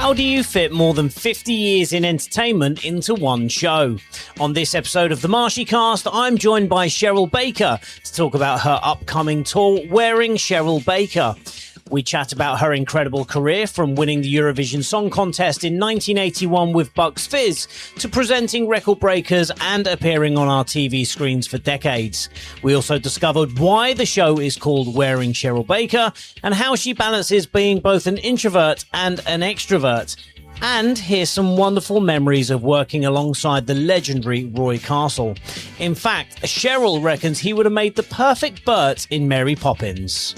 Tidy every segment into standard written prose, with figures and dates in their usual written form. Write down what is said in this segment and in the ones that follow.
How do you fit more than 50 years in entertainment into one show? On this episode of the MarshyCast, I'm joined by Cheryl Baker to talk about her upcoming tour, Wearing Cheryl Baker. We chat about her incredible career, from winning the Eurovision Song Contest in 1981 with Bucks Fizz to presenting record breakers and appearing on our TV screens for decades. We also discovered why the show is called Wearing Cheryl Baker and how she balances being both an introvert and an extrovert. And here's some wonderful memories of working alongside the legendary Roy Castle. In fact, Cheryl reckons he would have made the perfect Bert in Mary Poppins.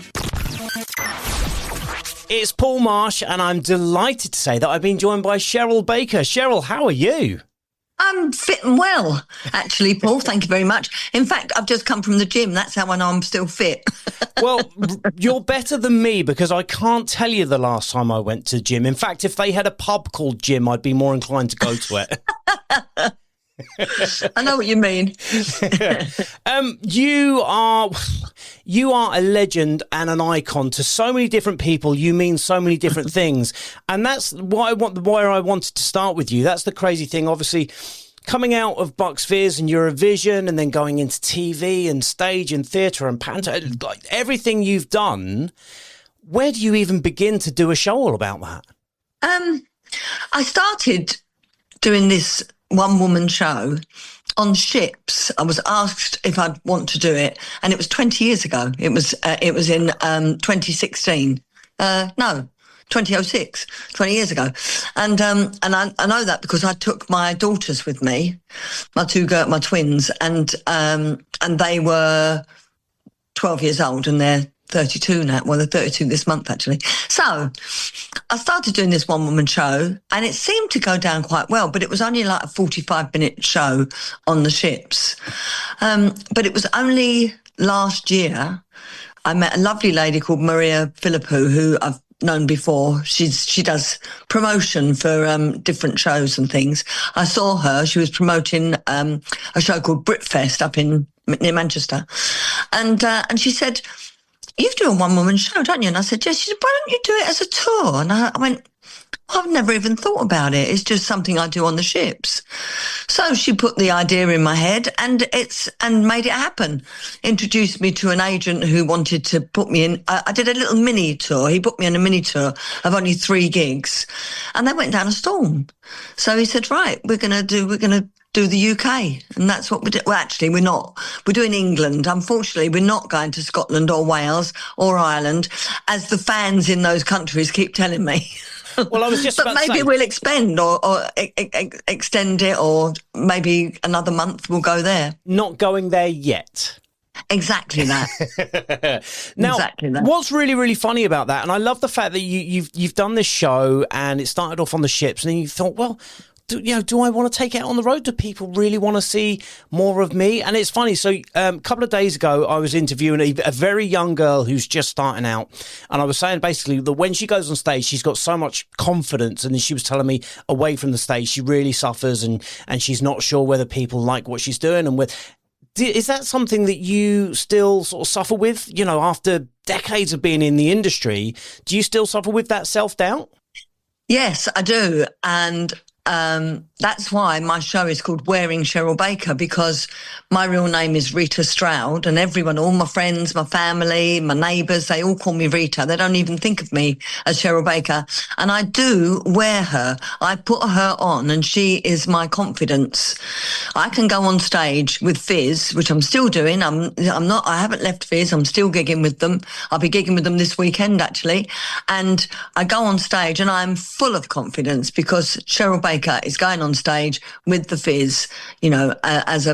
It's Paul Marsh, and I'm delighted to say that I've been joined by Cheryl Baker. Cheryl, how are you? I'm fitting well, actually, Paul. Thank you very much. In fact, I've just come from the gym. That's how I know I'm still fit. Well, you're better than me, because I can't tell you the last time I went to the gym. In fact, if they had a pub called Gym, I'd be more inclined to go to it. I know what you mean. You are a legend and an icon to so many different people. You mean so many different things, and that's why I wanted to start with you. That's the crazy thing. Obviously, coming out of Bucks Fizz and Eurovision, and then going into TV and stage and theatre and panto, like everything you've done. Where do you even begin to do a show all about that? I started doing this one-woman show on ships. I was asked if I'd want to do it, and it was 20 years ago. It was in 2016. 2006, 20 years ago. And I know that because I took my daughters with me, my twins, and they were 12 years old, and they're 32 now. Well, they're 32 this month, actually. So I started doing this one-woman show, and it seemed to go down quite well, but it was only like a 45-minute show on the ships. But it was only last year I met a lovely lady called Maria Philippou, who I've known before. She does promotion for different shows and things. I saw her. She was promoting a show called Britfest up near Manchester. And she said, "You do a one-woman show, don't you?" And I said, "Yes." She said, "Why don't you do it as a tour?" And I went, "I've never even thought about it. It's just something I do on the ships." So she put the idea in my head and made it happen. Introduced me to an agent who wanted to put me in. I did a little mini tour. He put me on a mini tour of only 3 gigs, and they went down a storm. So he said, "Right, we're gonna do the UK," and that's what we do. Well, actually, we're not. We're doing England. Unfortunately, we're not going to Scotland or Wales or Ireland, as the fans in those countries keep telling me. Well, I was just but maybe we'll expand or extend it, or maybe another month we'll go there. Not going there yet. Exactly that. Now, exactly that. What's really, really funny about that, and I love the fact that you've done this show, and it started off on the ships, and then you thought, well, do I want to take it on the road? Do people really want to see more of me? And it's funny. So a couple of days ago, I was interviewing a very young girl who's just starting out. And I was saying basically that when she goes on stage, she's got so much confidence. And then she was telling me away from the stage, she really suffers and she's not sure whether people like what she's doing. And is that something that you still sort of suffer with? You know, after decades of being in the industry, do you still suffer with that self-doubt? Yes, I do. And that's why my show is called Wearing Cheryl Baker, because my real name is Rita Stroud, and everyone, all my friends, my family, my neighbours, they all call me Rita. They don't even think of me as Cheryl Baker. And I do wear her. I put her on, and she is my confidence. I can go on stage with Fizz, which I'm still doing. I haven't left Fizz. I'm still gigging with them. I'll be gigging with them this weekend, actually. And I go on stage and I'm full of confidence because Cheryl Baker is going on stage with the Fizz, you know, as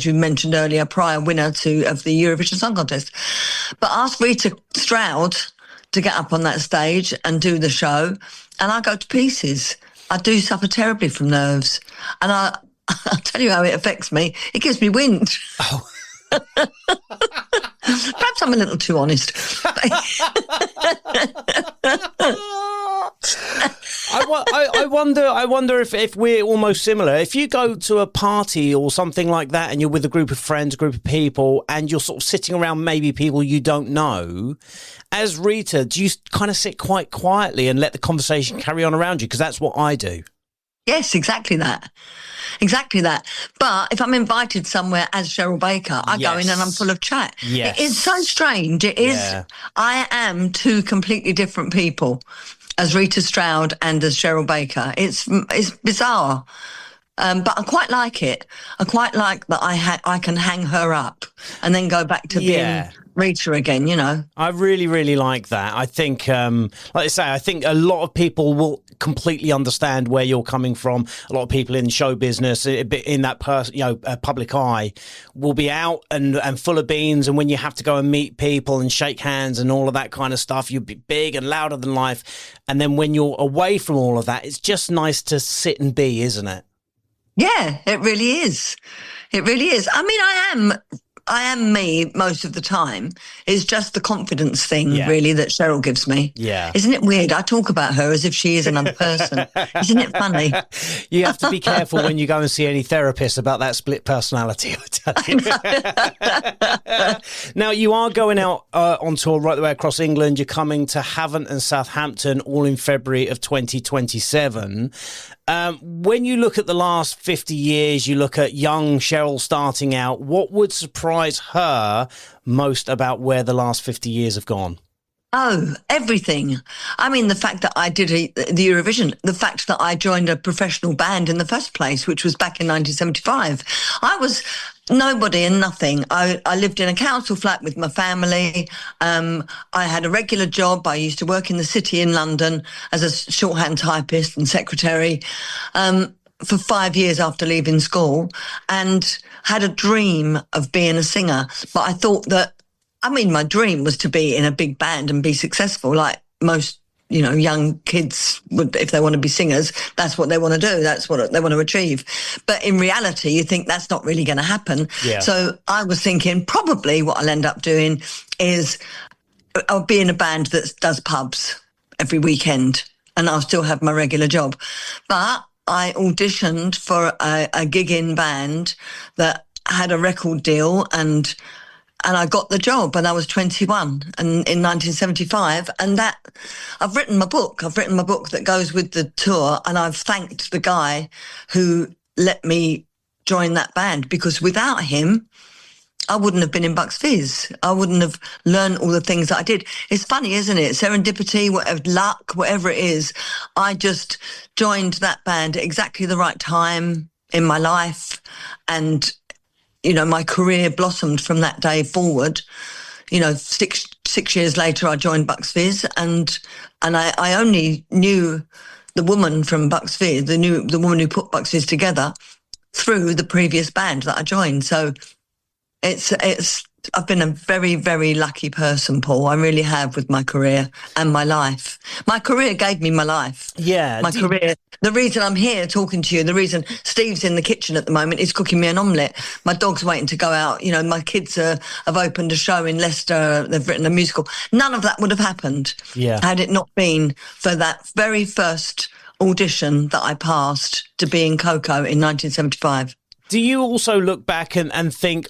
you mentioned earlier, prior winner of the Eurovision Song Contest. But ask Rita Stroud to get up on that stage and do the show, and I go to pieces. I do suffer terribly from nerves, and I'll tell you how it affects me. It gives me wind. Oh. Perhaps I'm a little too honest. I wonder if we're almost similar. If you go to a party or something like that and you're with a group of friends, a group of people, and you're sort of sitting around maybe people you don't know, as Rita, do you kind of sit quite quietly and let the conversation carry on around you? Because that's what I do. Yes, exactly that. Exactly that. But if I'm invited somewhere as Cheryl Baker, I go in and I'm full of chat. Yes. It is so strange. It is. Yeah. I am two completely different people, as Rita Stroud and as Cheryl Baker. It's bizarre. But I quite like it. I quite like that I can hang her up and then go back to being Rita again, you know. I really, really like that. I think, like I say, I think a lot of people will completely understand where you're coming from. A lot of people in show business, in that public eye, will be out and full of beans. And when you have to go and meet people and shake hands and all of that kind of stuff, you'll be big and louder than life. And then when you're away from all of that, it's just nice to sit and be, isn't it? Yeah, it really is. It really is. I mean, I am me most of the time. It's just the confidence thing, really, that Cheryl gives me. Yeah. Isn't it weird? I talk about her as if she is another person. Isn't it funny? You have to be careful when you go and see any therapist about that split personality, I tell you. Now, you are going out on tour right the way across England. You're coming to Havant and Southampton all in February of 2027. When you look at the last 50 years, you look at young Cheryl starting out, what would surprise her most about where the last 50 years have gone? Oh, everything. I mean, the fact that I did the Eurovision, the fact that I joined a professional band in the first place, which was back in 1975. I was nobody and nothing. I lived in a council flat with my family. I had a regular job. I used to work in the city in London as a shorthand typist and secretary for 5 years after leaving school, and had a dream of being a singer. But I thought that, I mean, my dream was to be in a big band and be successful, like most, you know, young kids would. If they want to be singers, that's what they want to do. That's what they want to achieve. But in reality, you think that's not really going to happen. Yeah. So I was thinking probably what I'll end up doing is I'll be in a band that does pubs every weekend, and I'll still have my regular job. But I auditioned for a gig-in band that had a record deal, and I got the job, and I was 21 and in 1975. And that I've written my book that goes with the tour, and I've thanked the guy who let me join that band, because without him, I wouldn't have been in Bucks Fizz. I wouldn't have learned all the things that I did. It's funny, isn't it? Serendipity, whatever, luck, whatever it is. I just joined that band at exactly the right time in my life, and you know, my career blossomed from that day forward. You know, six years later, I joined Bucks Fizz, and I only knew the woman from Bucks Fizz, the woman who put Bucks Fizz together, through the previous band that I joined. So I've been a very, very lucky person, Paul. I really have, with my career and my life. My career gave me my life. Yeah. My career. The reason I'm here talking to you, the reason Steve's in the kitchen at the moment is cooking me an omelette. My dog's waiting to go out. You know, my kids have opened a show in Leicester. They've written a musical. None of that would have happened had it not been for that very first audition that I passed to be in Coco in 1975. Do you also look back and think,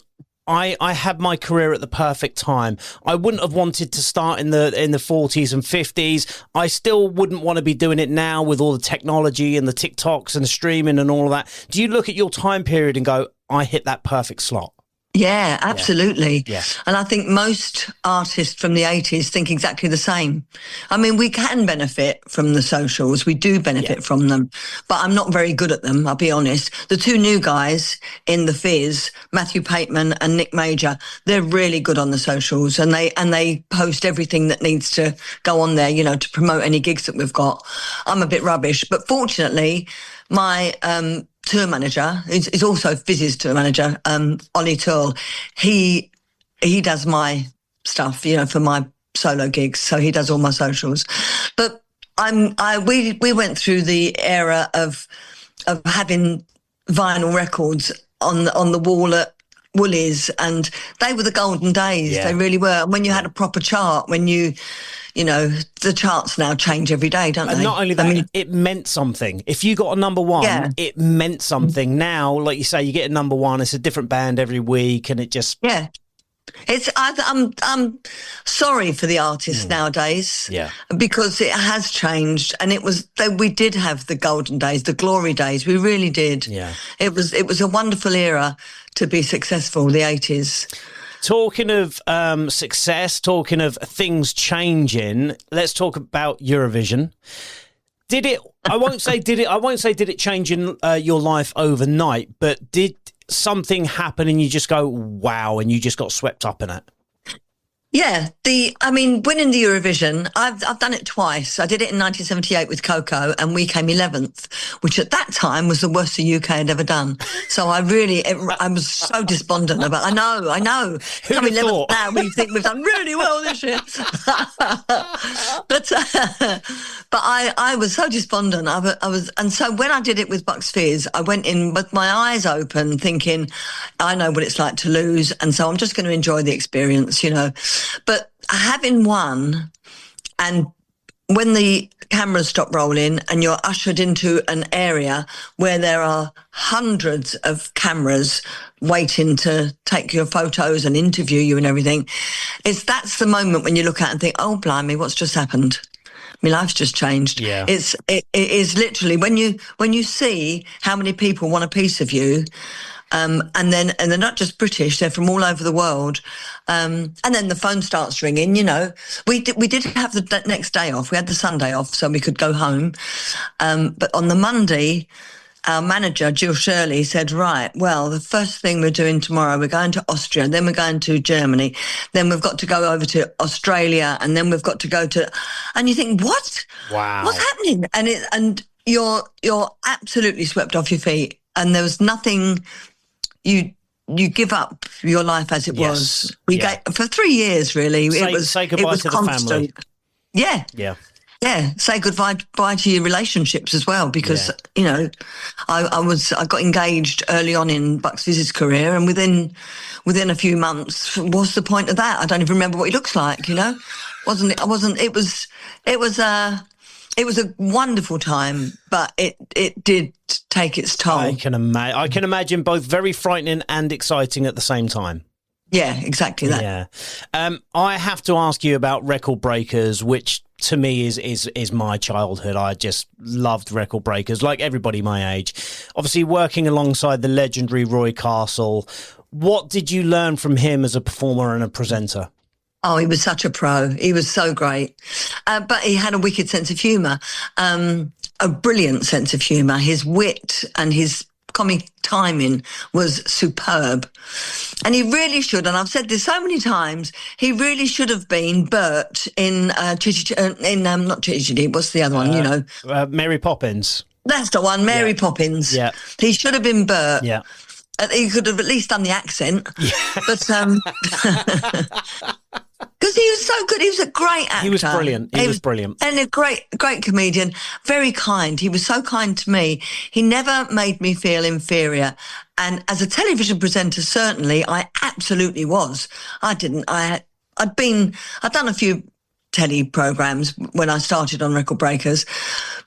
I had my career at the perfect time. I wouldn't have wanted to start in the 40s and 50s. I still wouldn't want to be doing it now with all the technology and the TikToks and the streaming and all of that. Do you look at your time period and go, I hit that perfect slot? Yeah, absolutely. Yeah. And I think most artists from the 80s think exactly the same. I mean, we can benefit from the socials. We do benefit from them, but I'm not very good at them, I'll be honest. The two new guys in the Fizz, Matthew Pateman and Nick Major, they're really good on the socials, and they post everything that needs to go on there, you know, to promote any gigs that we've got. I'm a bit rubbish, but fortunately, my tour manager is also Fizz's tour manager, Ollie Toole. He does my stuff, you know, for my solo gigs. So he does all my socials. But we went through the era of having vinyl records on the wall at Woolies, and they were the golden days. Yeah. They really were. And when you had a proper chart, when you the charts now change every day, don't they? And not only that, it meant something. If you got a number one, it meant something. Now, like you say, you get a number one, it's a different band every week, and it just... Yeah. I'm sorry for the artists nowadays, because it has changed, and we did have the golden days, the glory days. We really did. Yeah, it was a wonderful era to be successful. The 80s. Talking of success, talking of things changing, let's talk about Eurovision. Did it? I won't say did it change in your life overnight, but did something happen and you just go, wow, and you just got swept up in it? Yeah, winning the Eurovision, I've done it twice. I did it in 1978 with Coco, and we came 11th, which at that time was the worst the UK had ever done. So I was so despondent about. I know. Coming 11th now, we think we've done really well this year. but I was so despondent. And so when I did it with Bucks Fizz, I went in with my eyes open, thinking, I know what it's like to lose, and so I'm just going to enjoy the experience, But having won, and when the cameras stop rolling and you're ushered into an area where there are hundreds of cameras waiting to take your photos and interview you and everything, that's the moment when you look at it and think, oh, blimey, what's just happened? My life's just changed. Yeah. It is literally when you see how many people want a piece of you. And they're not just British; they're from all over the world. And then the phone starts ringing. We did have the next day off. We had the Sunday off, so we could go home. But on the Monday, our manager Jill Shirley said, "Right, well, the first thing we're doing tomorrow, we're going to Austria, then we're going to Germany, then we've got to go over to Australia, and then we've got to go to." And you think, "What? Wow, what's happening?" And you're absolutely swept off your feet, and there was nothing. You give up your life as it was. We gave for 3 years, really. Say goodbye to constant. the family. Yeah. Say goodbye to your relationships as well, because I got engaged early on in Bucks Fizz's career, and within a few months, what's the point of that? I don't even remember what he looks like. Wasn't it? I wasn't. It was a wonderful time, but it did take its toll. I can imagine both very frightening and exciting at the same time. Yeah, exactly that. Yeah. I have to ask you about Record Breakers, which to me is my childhood. I just loved Record Breakers, like everybody my age. Obviously, working alongside the legendary Roy Castle. What did you learn from him as a performer and a presenter? Oh, he was such a pro. He was so great. But he had a wicked sense of humour, a brilliant sense of humour. His wit and his comic timing was superb. And he really should, and I've said this so many times, he really should have been Bert in not Chitty Chitty, what's the other one, Mary Poppins. That's the one, Mary Poppins. Yeah. He should have been Bert. Yeah. He could have at least done the accent. Yeah. But because he was so good. He was a great actor. He was brilliant. He was brilliant. And a great comedian. Very kind. He was so kind to me. He never made me feel inferior. And as a television presenter, certainly, I absolutely was. I'd done a few telly programs when I started on Record Breakers,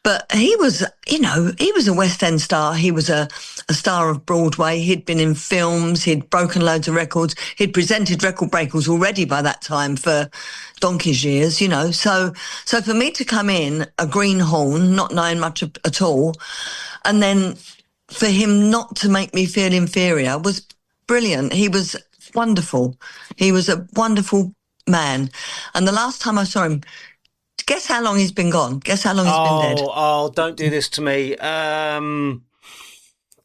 but he was a West End star. He was a star of Broadway. He'd been in films. He'd broken loads of records. He'd presented Record Breakers already by that time for donkey's years, So for me to come in a greenhorn, not knowing much at all, and then for him not to make me feel inferior was brilliant. He was wonderful. He was a wonderful man. And the last time I saw him, guess how long he's been gone? Guess how long he's been dead? Oh, don't do this to me.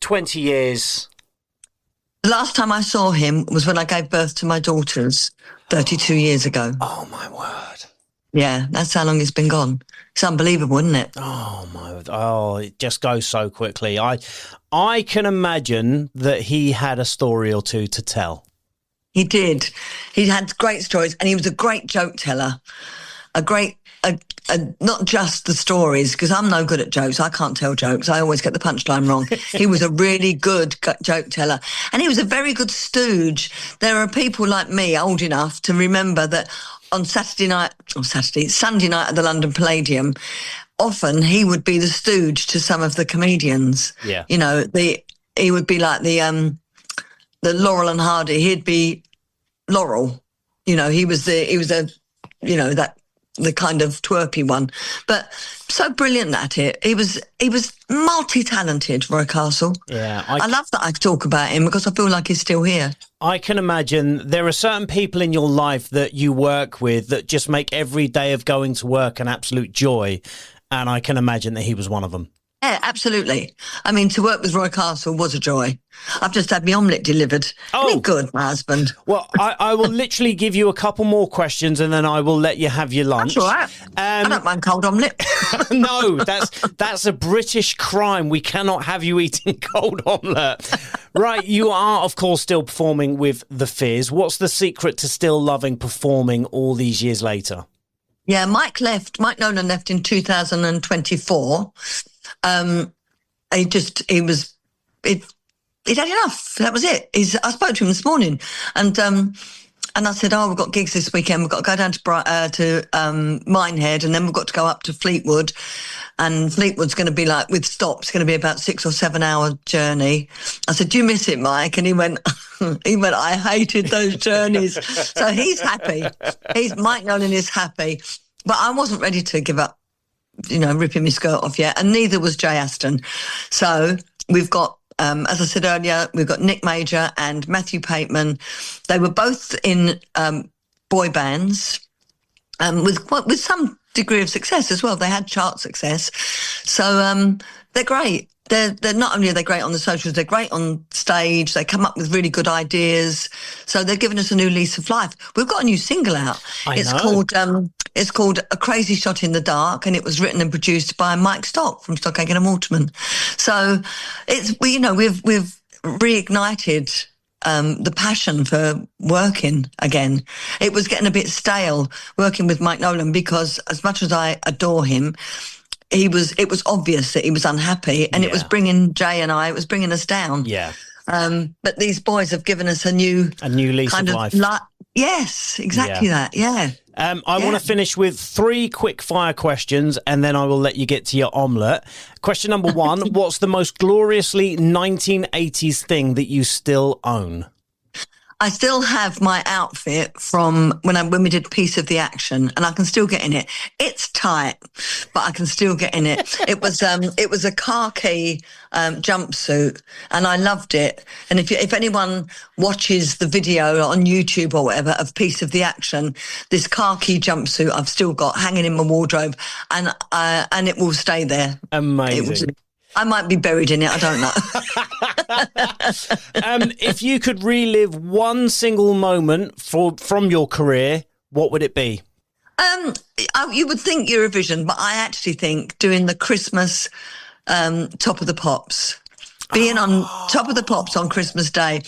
20 years. The last time I saw him was when I gave birth to my daughters 32 years ago. Oh, my word. Yeah, that's how long he's been gone. It's unbelievable, isn't it? Oh, my word. Oh, it just goes so quickly. I can imagine that he had a story or two to tell. He did. He had great stories, and he was a great joke teller. Not just the stories, because I'm no good at jokes. I can't tell jokes. I always get the punchline wrong. He was a really good joke teller, and he was a very good stooge. There are people like me old enough to remember that on Sunday night at the London Palladium, often he would be the stooge to some of the comedians. Yeah. You know, he would be like the Laurel and Hardy. He'd be Laurel. You know, he was the kind of twerpy one, but so brilliant at it. He was multi-talented, Roy Castle. Yeah. I love that I talk about him because I feel like he's still here. I can imagine there are certain people in your life that you work with that just make every day of going to work an absolute joy. And I can imagine that he was one of them. Yeah, absolutely. I mean, to work with Roy Castle was a joy. I've just had my omelette delivered. Oh, Isn't it good, my husband? Well, I will literally give you a couple more questions and then I will let you have your lunch. That's all right. I don't mind cold omelette. No, that's a British crime. We cannot have you eating cold omelette. Right, you are, of course, still performing with The Fizz. What's the secret to still loving performing all these years later? Yeah, Mike Nolan left in 2024. He'd had enough. That was it. I spoke to him this morning, and I said, "Oh, we've got gigs this weekend. We've got to go down to Minehead, and then we've got to go up to Fleetwood, and Fleetwood's going to be like with stops, going to be about 6 or 7 hour journey." I said, "Do you miss it, Mike?" And he went, "I hated those journeys." So he's happy. Mike Nolan is happy, but I wasn't ready to give up, ripping my skirt off yet, and neither was Jay Aston. So we've got, as I said earlier, we've got Nick Major and Matthew Pateman. They were both in boy bands with some degree of success as well. They had chart success. So they're great. They're not only are they great on the socials, they're great on stage. They come up with really good ideas. So they're giving us a new lease of life. We've got a new single out. It's called A Crazy Shot in the Dark, and it was written and produced by Mike Stock from Stockhagen and Waterman. So we've reignited the passion for working again. It was getting a bit stale working with Mike Nolan because as much as I adore him, it was obvious that he was unhappy, and it was bringing it was bringing us down. Yeah. But these boys have given us a new lease of life. Yes, exactly that. Yeah. I want to finish with 3 quick fire questions and then I will let you get to your omelette. Question number 1, what's the most gloriously 1980s thing that you still own? I still have my outfit from when we did Piece of the Action, and I can still get in it. It's tight, but I can still get in it. It was a khaki jumpsuit, and I loved it. And if anyone watches the video on YouTube or whatever of Piece of the Action, this khaki jumpsuit I've still got hanging in my wardrobe, and it will stay there. Amazing. I might be buried in it. I don't know. If you could relive one single moment from your career, what would it be? You would think Eurovision, but I actually think doing the Christmas Top of the Pops. Being on Top of the Pops on Christmas Day,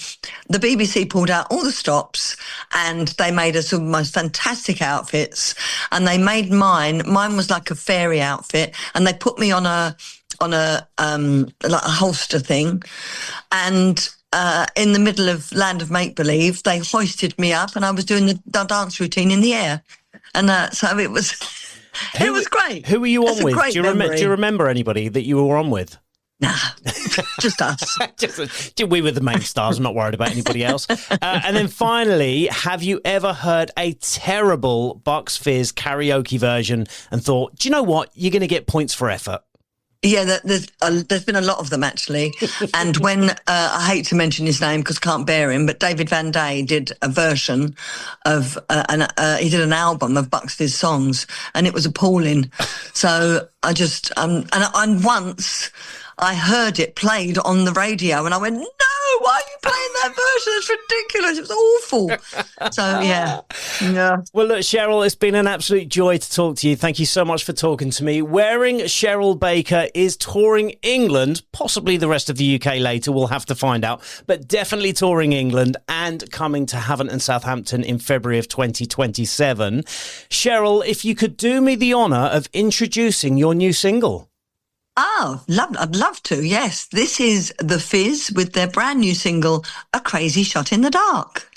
the BBC pulled out all the stops and they made us some of the most fantastic outfits. And they made mine was like a fairy outfit, and they put me on a holster thing, and in the middle of Land of Make Believe, they hoisted me up, and I was doing the dance routine in the air, and so it was great. Who were you on with? Do you remember anybody that you were on with? Nah, just us. We were the main stars. I'm not worried about anybody else. And then finally, have you ever heard a terrible Bucks Fizz karaoke version and thought, do you know what? You're going to get points for effort? Yeah, there's been a lot of them, actually. And when, I hate to mention his name because I can't bear him, but David Van Day did a version of, he did an album of Bucks Fizz songs, and it was appalling. So I just, and once I heard it played on the radio and I went, no, why are you playing that version? It's ridiculous. It was awful. So, yeah. Well, look, Cheryl, it's been an absolute joy to talk to you. Thank you so much for talking to me. Wearing Cheryl Baker is touring England, possibly the rest of the UK later. We'll have to find out. But definitely touring England and coming to Havant and Southampton in February of 2027. Cheryl, if you could do me the honour of introducing your new single. Oh, I'd love to, yes. This is The Fizz with their brand new single, A Crazy Shot in the Dark.